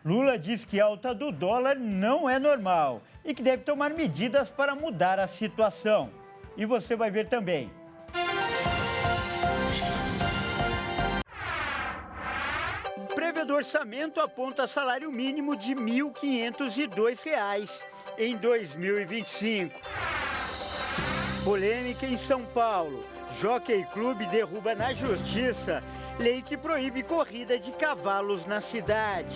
Lula diz que a alta do dólar não é normal e que deve tomar medidas para mudar a situação. E você vai ver também. Prévia do orçamento aponta salário mínimo de R$ 1.502 em 2025. Polêmica em São Paulo. Jockey Club derruba na justiça lei que proíbe corrida de cavalos na cidade.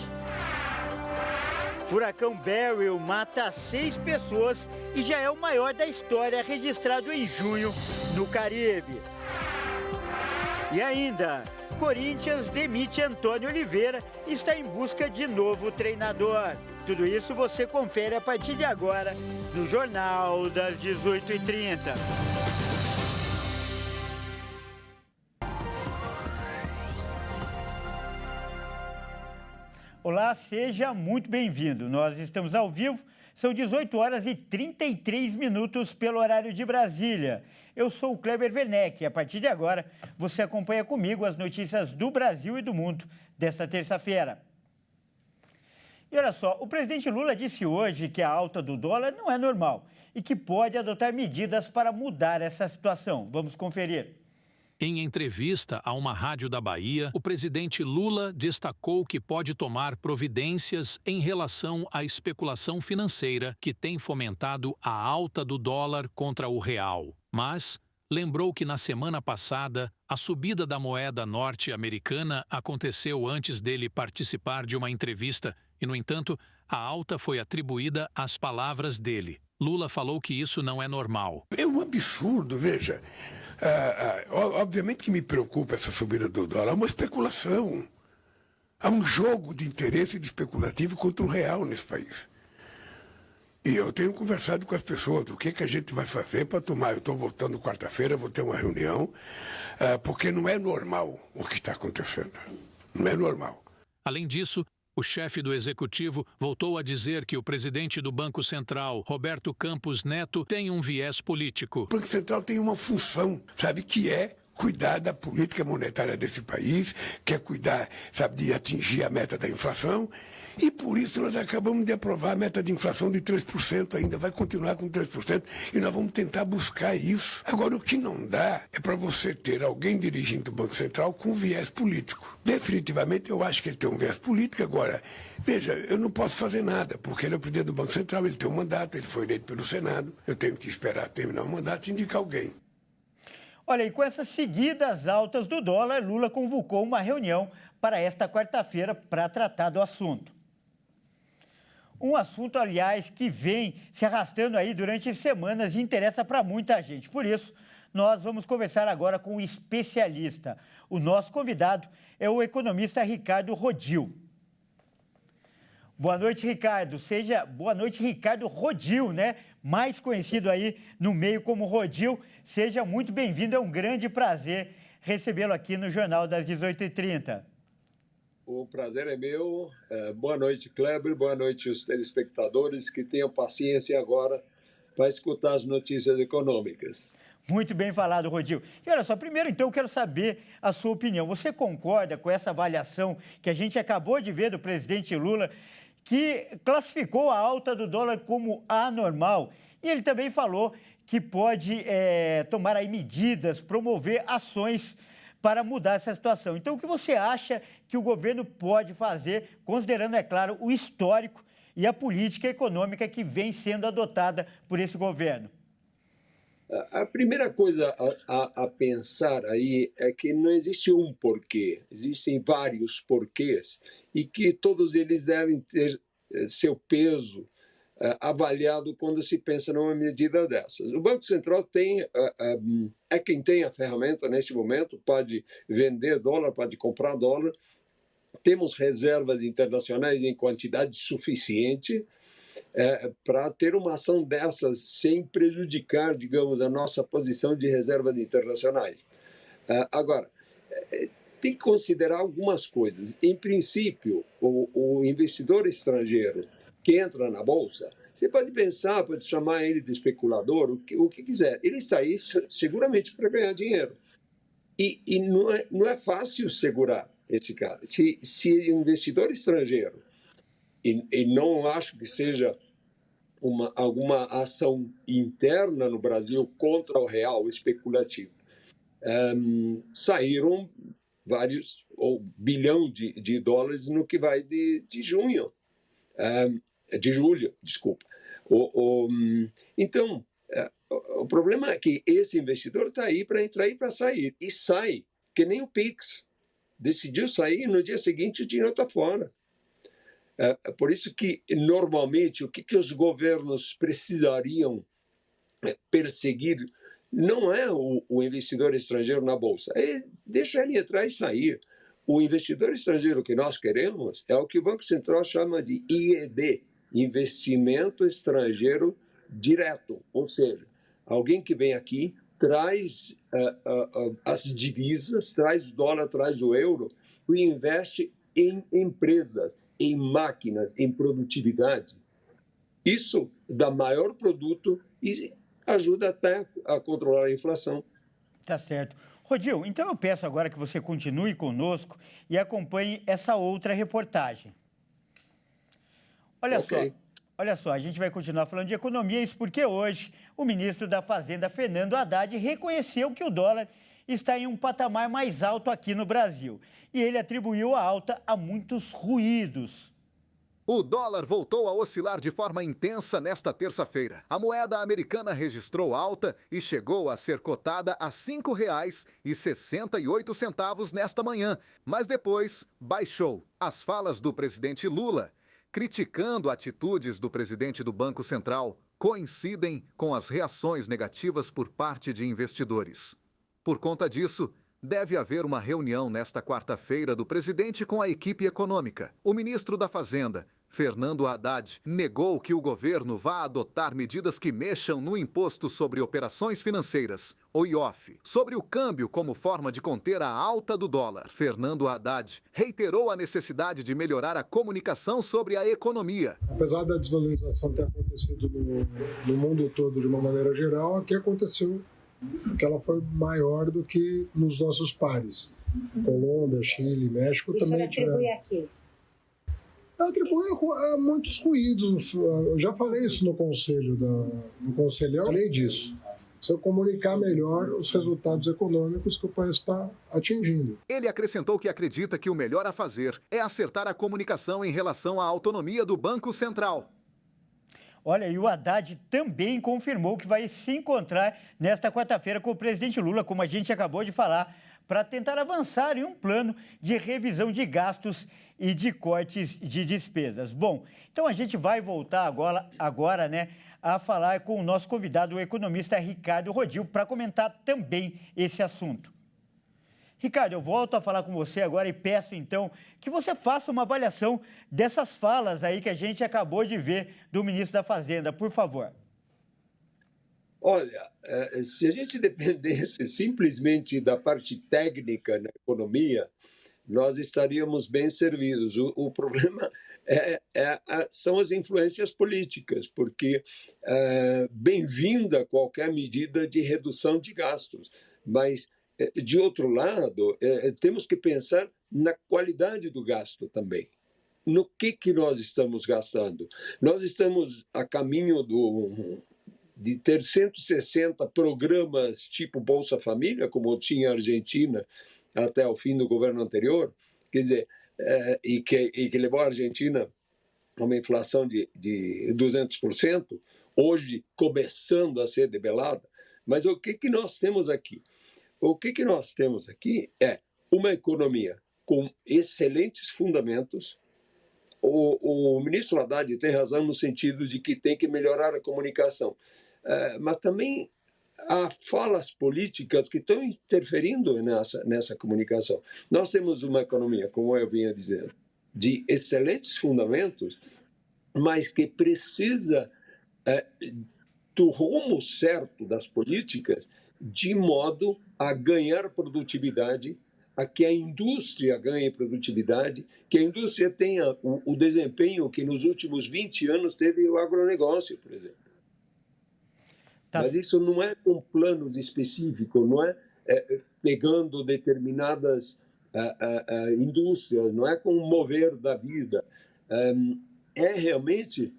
Furacão Beryl mata 6 pessoas e já é o maior da história registrado em junho no Caribe. E ainda, Corinthians demite Antônio Oliveira e está em busca de novo treinador. Tudo isso você confere a partir de agora no Jornal das 18h30. Olá, seja muito bem-vindo. Nós estamos ao vivo, são 18 horas e 33 minutos pelo horário de Brasília. Eu sou o Kleber Werneck e a partir de agora você acompanha comigo as notícias do Brasil e do mundo desta terça-feira. E olha só, o presidente Lula disse hoje que a alta do dólar não é normal e que pode adotar medidas para mudar essa situação. Vamos conferir. Em entrevista a uma rádio da Bahia, o presidente Lula destacou que pode tomar providências em relação à especulação financeira que tem fomentado a alta do dólar contra o real. Mas lembrou que na semana passada, a subida da moeda norte-americana aconteceu antes dele participar de uma entrevista e, no entanto, a alta foi atribuída às palavras dele. Lula falou que isso não é normal. É um absurdo, veja. Obviamente que me preocupa essa subida do dólar, é uma especulação. Há um jogo de interesse especulativo contra o real nesse país. E eu tenho conversado com as pessoas do que a gente vai fazer para tomar. Eu estou voltando quarta-feira, vou ter uma reunião, porque não é normal o que está acontecendo. Não é normal. Além disso, o chefe do Executivo voltou a dizer que o presidente do Banco Central, Roberto Campos Neto, tem um viés político. O Banco Central tem uma função, sabe, que é cuidar da política monetária desse país, quer cuidar, sabe, de atingir a meta da inflação. E por isso nós acabamos de aprovar a meta de inflação de 3%, ainda vai continuar com 3%, e nós vamos tentar buscar isso. Agora, o que não dá é para você ter alguém dirigindo o Banco Central com viés político. Definitivamente, eu acho que ele tem um viés político. Agora, veja, eu não posso fazer nada, porque ele é o presidente do Banco Central, ele tem um mandato, ele foi eleito pelo Senado, eu tenho que esperar terminar o mandato e indicar alguém. Olha, e com essas seguidas altas do dólar, Lula convocou uma reunião para esta quarta-feira para tratar do assunto. Um assunto, aliás, que vem se arrastando aí durante semanas e interessa para muita gente. Por isso, nós vamos conversar agora com um especialista. O nosso convidado é o economista Ricardo Rodil. Boa noite, Ricardo. Boa noite, Ricardo Rodil, né? Mais conhecido aí no meio como Rodil. Seja muito bem-vindo, é um grande prazer recebê-lo aqui no Jornal das 18h30. O prazer é meu. Boa noite, Kleber. Boa noite, os telespectadores, que tenham paciência agora para escutar as notícias econômicas. Muito bem falado, Rodil. E olha só, primeiro, então, eu quero saber a sua opinião. Você concorda com essa avaliação que a gente acabou de ver do presidente Lula, que classificou a alta do dólar como anormal? E ele também falou que pode tomar aí medidas, promover ações para mudar essa situação. Então, o que você acha que o governo pode fazer, considerando, é claro, o histórico e a política econômica que vem sendo adotada por esse governo? A primeira coisa a pensar aí é que não existe um porquê, existem vários porquês e que todos eles devem ter seu peso avaliado quando se pensa numa medida dessas. O Banco Central é quem tem a ferramenta neste momento, pode vender dólar, pode comprar dólar. Temos reservas internacionais em quantidade suficiente para ter uma ação dessas sem prejudicar, digamos, a nossa posição de reservas internacionais. Agora, tem que considerar algumas coisas. Em princípio, o investidor estrangeiro que entra na Bolsa, você pode pensar, pode chamar ele de especulador, o que quiser. Ele está aí seguramente para ganhar dinheiro. E não é fácil segurar esse cara. Se o investidor estrangeiro e não acho que seja alguma ação interna no Brasil contra o real especulativo. Saíram vários, ou bilhão de dólares no que vai de julho, desculpa. Então, o problema é que esse investidor está aí para entrar e para sair, e sai, que nem o Pix. Decidiu sair, no dia seguinte o dinheiro está fora. Por isso que, normalmente, o que os governos precisariam perseguir não é o investidor estrangeiro na Bolsa, é deixar ele entrar e sair. O investidor estrangeiro que nós queremos é o que o Banco Central chama de IED, Investimento Estrangeiro Direto, ou seja, alguém que vem aqui, traz as divisas, traz o dólar, traz o euro e investe em empresas, em máquinas, em produtividade. Isso dá maior produto e ajuda até a controlar a inflação. Tá certo. Rodil, então eu peço agora que você continue conosco e acompanhe essa outra reportagem. Olha só, a gente vai continuar falando de economia, isso porque hoje o ministro da Fazenda, Fernando Haddad, reconheceu que o dólar está em um patamar mais alto aqui no Brasil. E ele atribuiu a alta a muitos ruídos. O dólar voltou a oscilar de forma intensa nesta terça-feira. A moeda americana registrou alta e chegou a ser cotada a R$ 5,68 nesta manhã, mas depois baixou. As falas do presidente Lula, criticando atitudes do presidente do Banco Central, coincidem com as reações negativas por parte de investidores. Por conta disso, deve haver uma reunião nesta quarta-feira do presidente com a equipe econômica. O ministro da Fazenda, Fernando Haddad, negou que o governo vá adotar medidas que mexam no Imposto sobre Operações Financeiras, o IOF, sobre o câmbio como forma de conter a alta do dólar. Fernando Haddad reiterou a necessidade de melhorar a comunicação sobre a economia. Apesar da desvalorização ter acontecido no mundo todo de uma maneira geral, aqui aconteceu que ela foi maior do que nos nossos pares. Colômbia, Chile, México também tiveram. Atribui a quê? Atribui a muitos ruídos. Eu já falei isso no conselho, no conselhão, falei disso. Se eu comunicar melhor os resultados econômicos que o país está atingindo. Ele acrescentou que acredita que o melhor a fazer é acertar a comunicação em relação à autonomia do Banco Central. Olha, e o Haddad também confirmou que vai se encontrar nesta quarta-feira com o presidente Lula, como a gente acabou de falar, para tentar avançar em um plano de revisão de gastos e de cortes de despesas. Bom, então a gente vai voltar agora, né, a falar com o nosso convidado, o economista Ricardo Rodil, para comentar também esse assunto. Ricardo, eu volto a falar com você agora e peço, então, que você faça uma avaliação dessas falas aí que a gente acabou de ver do ministro da Fazenda, por favor. Olha, se a gente dependesse simplesmente da parte técnica na economia, nós estaríamos bem servidos. O problema são as influências políticas, porque bem-vinda qualquer medida de redução de gastos, mas, de outro lado, temos que pensar na qualidade do gasto também. No que nós estamos gastando? Nós estamos a caminho de ter 160 programas tipo Bolsa Família, como tinha a Argentina até o fim do governo anterior, quer dizer, e que levou a Argentina a uma inflação de 200%, hoje começando a ser debelada. Mas o que nós temos aqui? O que nós temos aqui é uma economia com excelentes fundamentos. O ministro Haddad tem razão no sentido de que tem que melhorar a comunicação, mas também há falas políticas que estão interferindo nessa comunicação. Nós temos uma economia, como eu vinha dizendo, de excelentes fundamentos, mas que precisa do rumo certo das políticas de modo a ganhar produtividade, a que a indústria ganhe produtividade, que a indústria tenha o desempenho que nos últimos 20 anos teve o agronegócio, por exemplo. Tá. Mas isso não é com planos específicos, não é pegando determinadas indústrias, não é com o mover da vida. é realmente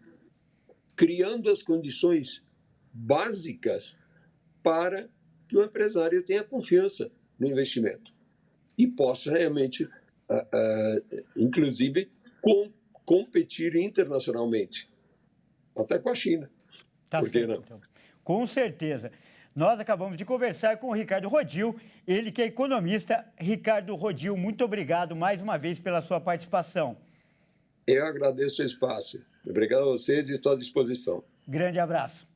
criando as condições básicas para que o empresário tenha confiança no investimento e possa realmente, inclusive, competir internacionalmente, até com a China. Tá Por que certo, não? então. Com certeza. Nós acabamos de conversar com o Ricardo Rodil, ele que é economista. Ricardo Rodil, muito obrigado mais uma vez pela sua participação. Eu agradeço o espaço. Obrigado a vocês e estou à disposição. Grande abraço.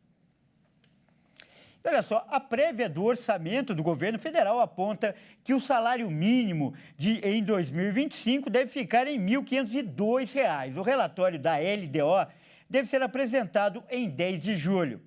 E olha só, a prévia do orçamento do governo federal aponta que o salário mínimo em 2025 deve ficar em R$ 1.502. O relatório da LDO deve ser apresentado em 10 de julho.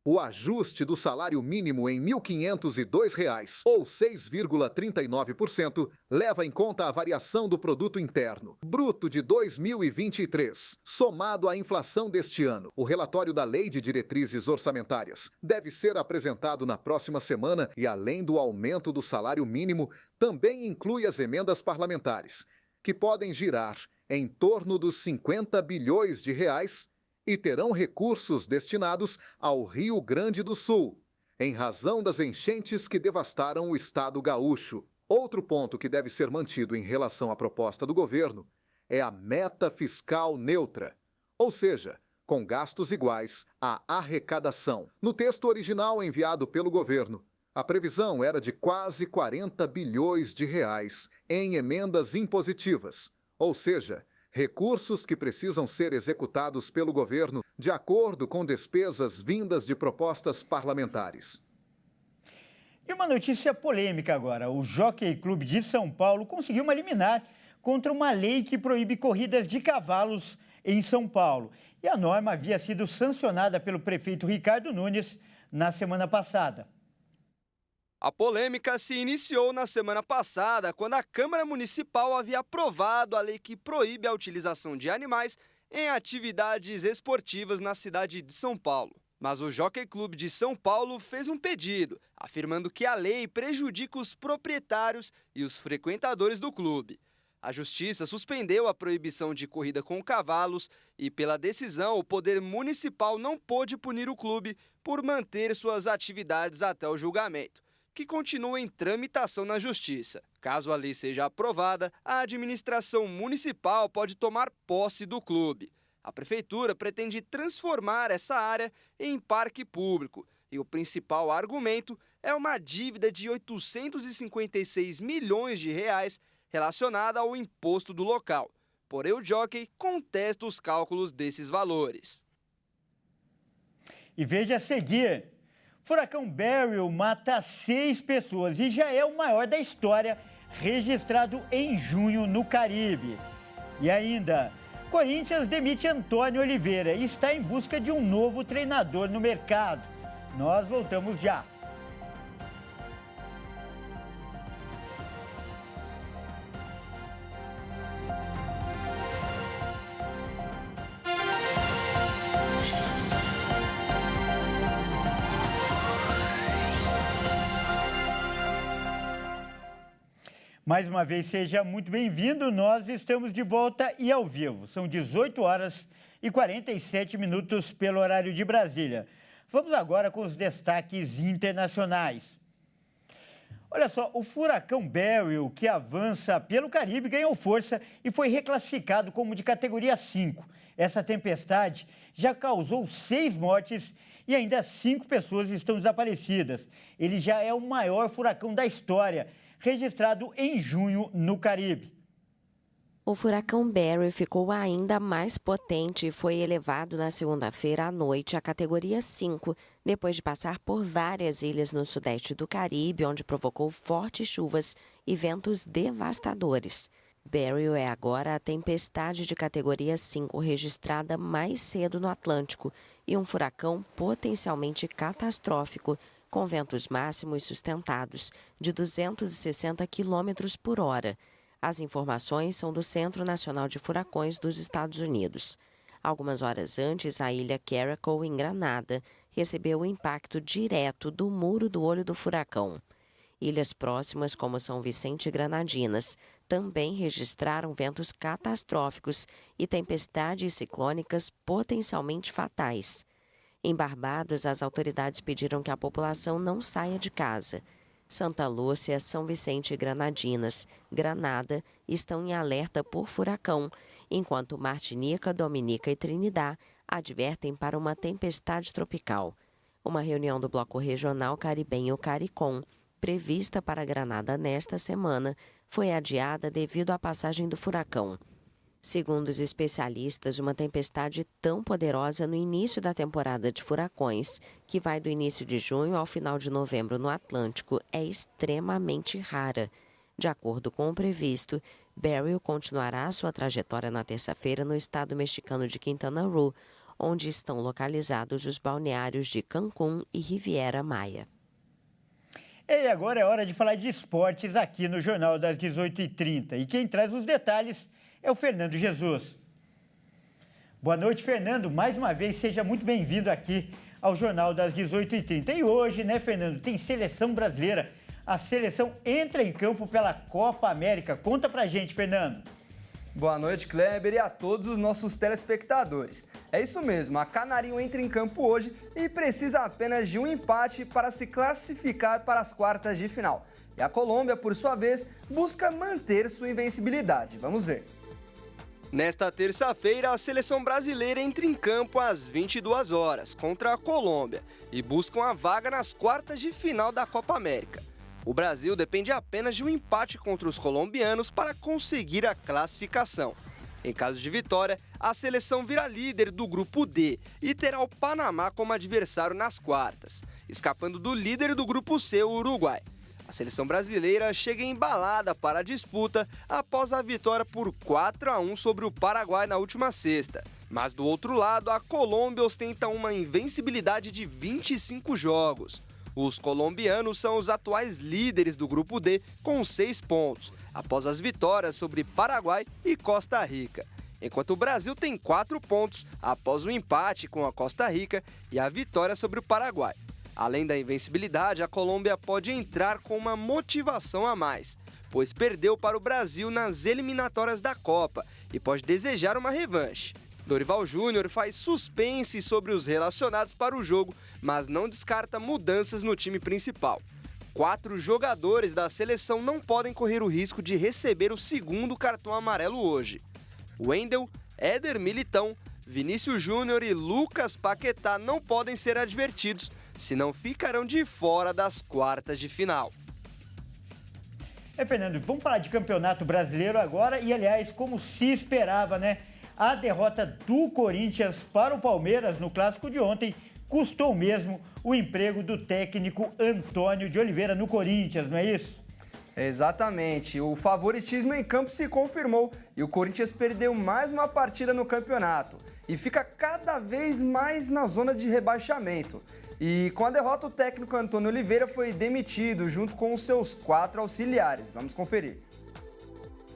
O ajuste do salário mínimo em R$ 1.502, ou 6,39%, leva em conta a variação do produto interno bruto de 2023, somado à inflação deste ano. O relatório da Lei de Diretrizes Orçamentárias deve ser apresentado na próxima semana e, além do aumento do salário mínimo, também inclui as emendas parlamentares, que podem girar em torno dos 50 bilhões de reais e terão recursos destinados ao Rio Grande do Sul, em razão das enchentes que devastaram o estado gaúcho. Outro ponto que deve ser mantido em relação à proposta do governo é a meta fiscal neutra, ou seja, com gastos iguais à arrecadação. No texto original enviado pelo governo, a previsão era de quase 40 bilhões de reais em emendas impositivas, ou seja, recursos que precisam ser executados pelo governo de acordo com despesas vindas de propostas parlamentares. E uma notícia polêmica agora. O Jockey Club de São Paulo conseguiu uma liminar contra uma lei que proíbe corridas de cavalos em São Paulo. E a norma havia sido sancionada pelo prefeito Ricardo Nunes na semana passada. A polêmica se iniciou na semana passada, quando a Câmara Municipal havia aprovado a lei que proíbe a utilização de animais em atividades esportivas na cidade de São Paulo. Mas o Jockey Club de São Paulo fez um pedido, afirmando que a lei prejudica os proprietários e os frequentadores do clube. A Justiça suspendeu a proibição de corrida com cavalos e, pela decisão, o Poder Municipal não pôde punir o clube por manter suas atividades até o julgamento, que continua em tramitação na Justiça. Caso a lei seja aprovada, a administração municipal pode tomar posse do clube. A prefeitura pretende transformar essa área em parque público e o principal argumento é uma dívida de 856 milhões de reais relacionada ao imposto do local. Porém, o jockey contesta os cálculos desses valores. E veja a seguir. Furacão Beryl mata 6 pessoas e já é o maior da história, registrado em junho no Caribe. E ainda, Corinthians demite Antônio Oliveira e está em busca de um novo treinador no mercado. Nós voltamos já. Mais uma vez, seja muito bem-vindo. Nós estamos de volta e ao vivo. São 18 horas e 47 minutos pelo horário de Brasília. Vamos agora com os destaques internacionais. Olha só, o furacão Beryl, que avança pelo Caribe, ganhou força e foi reclassificado como de categoria 5. Essa tempestade já causou 6 mortes e ainda 5 pessoas estão desaparecidas. Ele já é o maior furacão da história, registrado em junho no Caribe. O furacão Beryl ficou ainda mais potente e foi elevado na segunda-feira à noite à categoria 5, depois de passar por várias ilhas no sudeste do Caribe, onde provocou fortes chuvas e ventos devastadores. Beryl é agora a tempestade de categoria 5 registrada mais cedo no Atlântico e um furacão potencialmente catastrófico, com ventos máximos sustentados de 260 km por hora. As informações são do Centro Nacional de Furacões dos Estados Unidos. Algumas horas antes, a ilha Caracol, em Granada, recebeu o impacto direto do muro do olho do furacão. Ilhas próximas, como São Vicente e Granadinas, também registraram ventos catastróficos e tempestades ciclônicas potencialmente fatais. Em Barbados, as autoridades pediram que a população não saia de casa. Santa Lúcia, São Vicente e Granadinas, Granada, estão em alerta por furacão, enquanto Martinica, Dominica e Trinidad advertem para uma tempestade tropical. Uma reunião do Bloco Regional Caribenho CARICOM, prevista para Granada nesta semana, foi adiada devido à passagem do furacão. Segundo os especialistas, uma tempestade tão poderosa no início da temporada de furacões, que vai do início de junho ao final de novembro no Atlântico, é extremamente rara. De acordo com o previsto, Beryl continuará sua trajetória na terça-feira no estado mexicano de Quintana Roo, onde estão localizados os balneários de Cancún e Riviera Maya. E agora é hora de falar de esportes aqui no Jornal das 18h30. E quem traz os detalhes é o Fernando Jesus. Boa noite, Fernando. Mais uma vez, seja muito bem-vindo aqui ao Jornal das 18h30. E hoje, né, Fernando, tem seleção brasileira. A seleção entra em campo pela Copa América. Conta pra gente, Fernando. Boa noite, Kleber, e a todos os nossos telespectadores. É isso mesmo, a Canarinho entra em campo hoje e precisa apenas de um empate para se classificar para as quartas de final. E a Colômbia, por sua vez, busca manter sua invencibilidade. Vamos ver. Nesta terça-feira, a seleção brasileira entra em campo às 22 horas contra a Colômbia e busca uma vaga nas quartas de final da Copa América. O Brasil depende apenas de um empate contra os colombianos para conseguir a classificação. Em caso de vitória, a seleção vira líder do grupo D e terá o Panamá como adversário nas quartas, escapando do líder do grupo C, o Uruguai. A seleção brasileira chega embalada para a disputa após a vitória por 4-1 sobre o Paraguai na última sexta. Mas do outro lado, a Colômbia ostenta uma invencibilidade de 25 jogos. Os colombianos são os atuais líderes do grupo D com 6 pontos, após as vitórias sobre Paraguai e Costa Rica. Enquanto o Brasil tem 4 pontos após o empate com a Costa Rica e a vitória sobre o Paraguai. Além da invencibilidade, a Colômbia pode entrar com uma motivação a mais, pois perdeu para o Brasil nas eliminatórias da Copa e pode desejar uma revanche. Dorival Júnior faz suspense sobre os relacionados para o jogo, mas não descarta mudanças no time principal. 4 jogadores da seleção não podem correr o risco de receber o segundo cartão amarelo hoje. Wendel, Éder Militão, Vinícius Júnior e Lucas Paquetá não podem ser advertidos, senão ficarão de fora das quartas de final. Fernando, vamos falar de Campeonato Brasileiro agora e, aliás, como se esperava, né? A derrota do Corinthians para o Palmeiras no clássico de ontem custou mesmo o emprego do técnico Antônio de Oliveira no Corinthians, não é isso? Exatamente. O favoritismo em campo se confirmou e o Corinthians perdeu mais uma partida no campeonato e fica cada vez mais na zona de rebaixamento. E com a derrota, o técnico Antônio Oliveira foi demitido junto com os seus 4 auxiliares. Vamos conferir.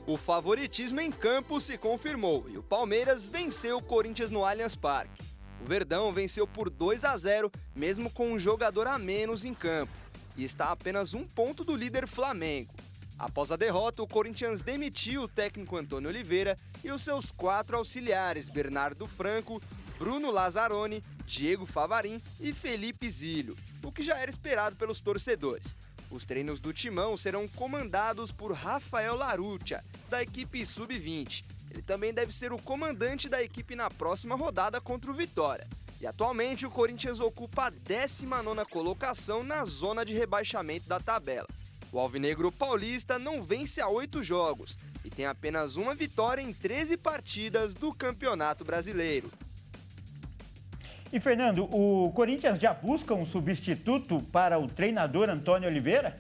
O favoritismo em campo se confirmou e o Palmeiras venceu o Corinthians no Allianz Parque. O Verdão venceu por 2-0, mesmo com um jogador a menos em campo, e está a apenas 1 ponto do líder Flamengo. Após a derrota, o Corinthians demitiu o técnico Antônio Oliveira e os seus 4 auxiliares, Bernardo Franco, Bruno Lazzaroni, Diego Favarin e Felipe Zílio, o que já era esperado pelos torcedores. Os treinos do Timão serão comandados por Rafael Laruccia, da equipe Sub-20. Ele também deve ser o comandante da equipe na próxima rodada contra o Vitória. E atualmente o Corinthians ocupa a 19ª colocação na zona de rebaixamento da tabela. O alvinegro paulista não vence há 8 jogos e tem apenas uma vitória em 13 partidas do Campeonato Brasileiro. E, Fernando, o Corinthians já busca um substituto para o treinador Antônio Oliveira?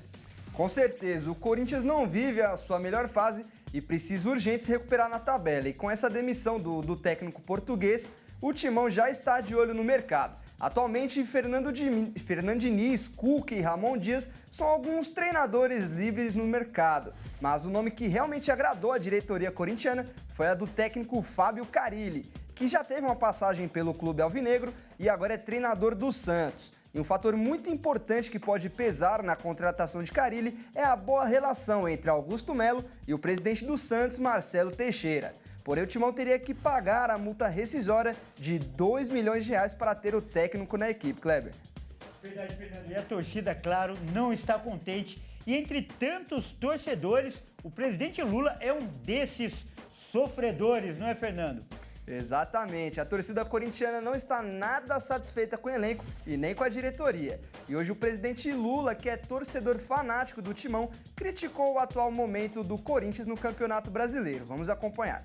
Com certeza, o Corinthians não vive a sua melhor fase e precisa urgente se recuperar na tabela. E com essa demissão do técnico português, o Timão já está de olho no mercado. Atualmente, Fernando Diniz, Cuca e Ramon Dias são alguns treinadores livres no mercado. Mas o nome que realmente agradou a diretoria corintiana foi a do técnico Fábio Carille, que já teve uma passagem pelo clube alvinegro e agora é treinador do Santos. E um fator muito importante que pode pesar na contratação de Carille é a boa relação entre Augusto Melo e o presidente do Santos, Marcelo Teixeira. Porém, o Timão teria que pagar a multa rescisória de R$2 milhões para ter o técnico na equipe, Kleber. Verdade, Fernando. E a torcida, claro, não está contente. E entre tantos torcedores, o presidente Lula é um desses sofredores, não é, Fernando? Exatamente. A torcida corintiana não está nada satisfeita com o elenco e nem com a diretoria. E hoje o presidente Lula, que é torcedor fanático do Timão, criticou o atual momento do Corinthians no Campeonato Brasileiro. Vamos acompanhar.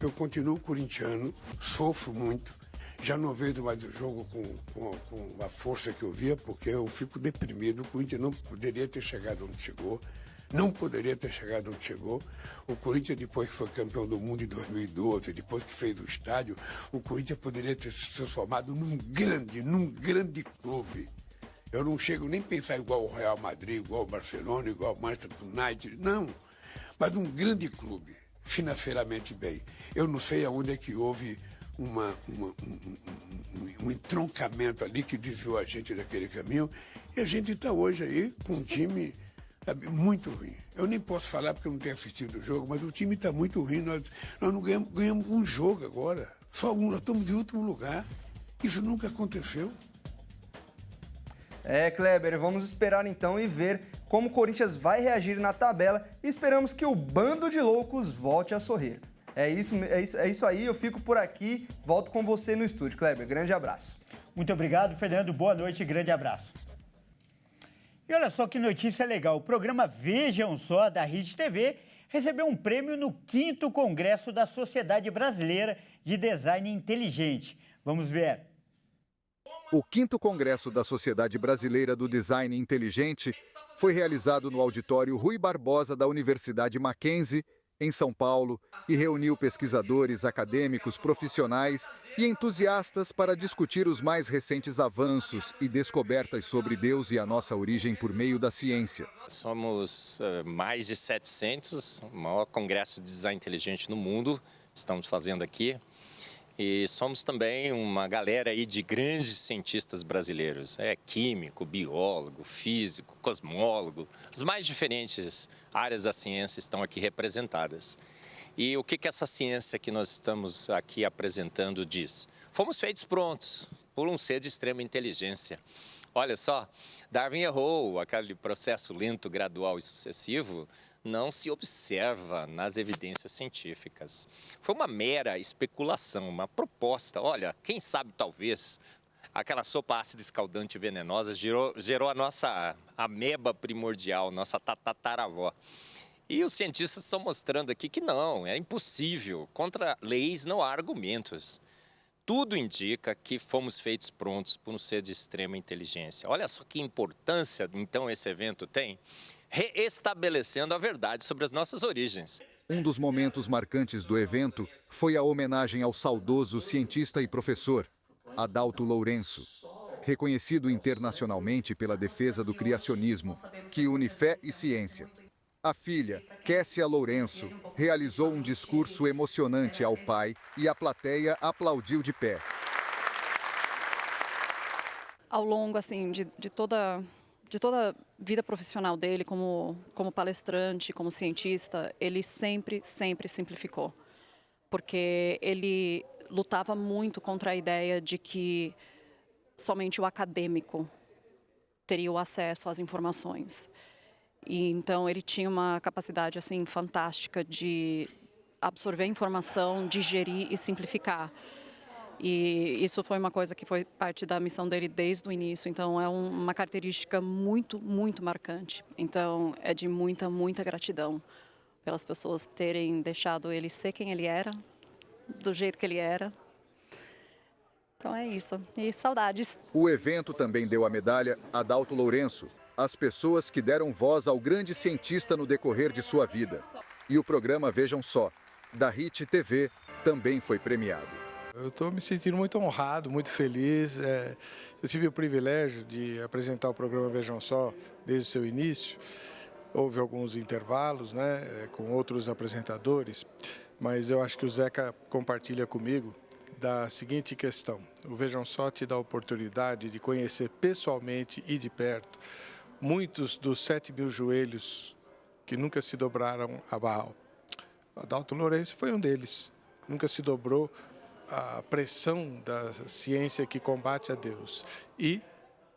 Eu continuo corintiano, sofro muito, já não vejo mais o jogo com a força que eu via, porque eu fico deprimido. O Corinthians não poderia ter chegado onde chegou, não poderia ter chegado onde chegou. O Corinthians, depois que foi campeão do mundo em 2012, depois que fez o estádio, o Corinthians poderia ter se transformado num grande clube. Eu não chego nem a pensar igual o Real Madrid, igual o Barcelona, igual o Manchester United, não, mas um grande clube. Financeiramente bem. Eu não sei aonde é que houve um entroncamento ali que desviou a gente daquele caminho, e a gente está hoje aí com um time, sabe, muito ruim. Eu nem posso falar porque eu não tenho assistido o jogo, mas o time está muito ruim. Nós não ganhamos um jogo agora, só um, nós estamos em último lugar. Isso nunca aconteceu. Kleber, vamos esperar então e ver como o Corinthians vai reagir na tabela e esperamos que o bando de loucos volte a sorrir. É isso aí, eu fico por aqui, volto com você no estúdio. Kleber, grande abraço. Muito obrigado, Fernando, boa noite e grande abraço. E olha só que notícia legal, o programa Vejam Só, da Rede TV, recebeu um prêmio no 5º Congresso da Sociedade Brasileira de Design Inteligente. Vamos ver. O 5º Congresso da Sociedade Brasileira do Design Inteligente foi realizado no auditório Rui Barbosa da Universidade Mackenzie, em São Paulo, e reuniu pesquisadores, acadêmicos, profissionais e entusiastas para discutir os mais recentes avanços e descobertas sobre Deus e a nossa origem por meio da ciência. Somos mais de 700, o maior congresso de design inteligente no mundo, estamos fazendo aqui. E somos também uma galera aí de grandes cientistas brasileiros, químico, biólogo, físico, cosmólogo, as mais diferentes áreas da ciência estão aqui representadas. E o que essa ciência que nós estamos aqui apresentando diz? Fomos feitos prontos por um ser de extrema inteligência. Olha só, Darwin errou, aquele processo lento, gradual e sucessivo não se observa nas evidências científicas. Foi uma mera especulação, uma proposta. Olha, quem sabe talvez aquela sopa ácida escaldante e venenosa gerou a nossa ameba primordial, nossa tataravó. E os cientistas estão mostrando aqui que não, é impossível. Contra leis não há argumentos. Tudo indica que fomos feitos prontos por um ser de extrema inteligência. Olha só que importância, então, esse evento tem, reestabelecendo a verdade sobre as nossas origens. Um dos momentos marcantes do evento foi a homenagem ao saudoso cientista e professor Adalto Lourenço, reconhecido internacionalmente pela defesa do criacionismo, que une fé e ciência. A filha, Kessia Lourenço, realizou um discurso emocionante ao pai e a plateia aplaudiu de pé. Ao longo de toda a vida profissional dele, como palestrante, como cientista, ele sempre simplificou. Porque ele lutava muito contra a ideia de que somente o acadêmico teria o acesso às informações. E então ele tinha uma capacidade fantástica de absorver informação, digerir e simplificar. E isso foi uma coisa que foi parte da missão dele desde o início. Então é uma característica muito marcante. Então é de muita gratidão pelas pessoas terem deixado ele ser quem ele era, do jeito que ele era. Então é isso. E saudades. O evento também deu a medalha a Adalto Lourenço, as pessoas que deram voz ao grande cientista no decorrer de sua vida. E o programa Vejam Só, da RIT TV, também foi premiado. Eu estou me sentindo muito honrado, muito feliz. Eu tive o privilégio de apresentar o programa Vejam Só desde o seu início. Houve alguns intervalos, com outros apresentadores, mas eu acho que o Zeca compartilha comigo da seguinte questão. O Vejam Só te dá a oportunidade de conhecer pessoalmente e de perto muitos dos 7.000 joelhos que nunca se dobraram a Baal. Adalto Lourenço foi um deles. Nunca se dobrou à pressão da ciência que combate a Deus. E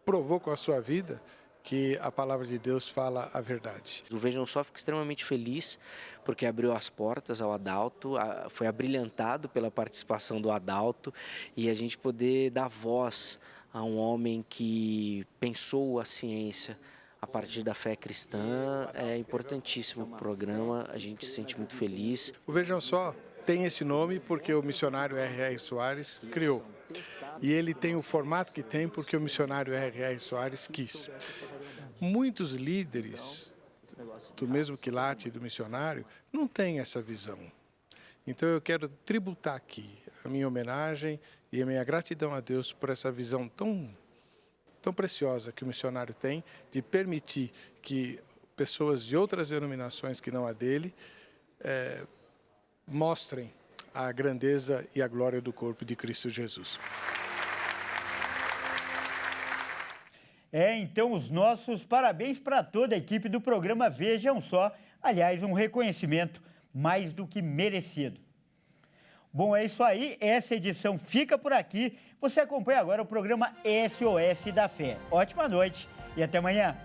provou com a sua vida que a palavra de Deus fala a verdade. O Vejam Só fica extremamente feliz porque abriu as portas ao Adalto, foi abrilhantado pela participação do Adalto e a gente poder dar voz a um homem que pensou a ciência a partir da fé cristã é importantíssimo para o programa, a gente se sente muito feliz. O Vejam Só tem esse nome porque o missionário R.R. Soares criou. E ele tem o formato que tem porque o missionário R.R. Soares quis. Muitos líderes do mesmo quilate do missionário não têm essa visão. Então eu quero tributar aqui a minha homenagem e a minha gratidão a Deus por essa visão tão preciosa que o missionário tem de permitir que pessoas de outras denominações que não a dele mostrem a grandeza e a glória do corpo de Cristo Jesus. Então os nossos parabéns para toda a equipe do programa Vejam Só. Aliás, um reconhecimento mais do que merecido. Bom, é isso aí. Essa edição fica por aqui. Você acompanha agora o programa SOS da Fé. Ótima noite e até amanhã.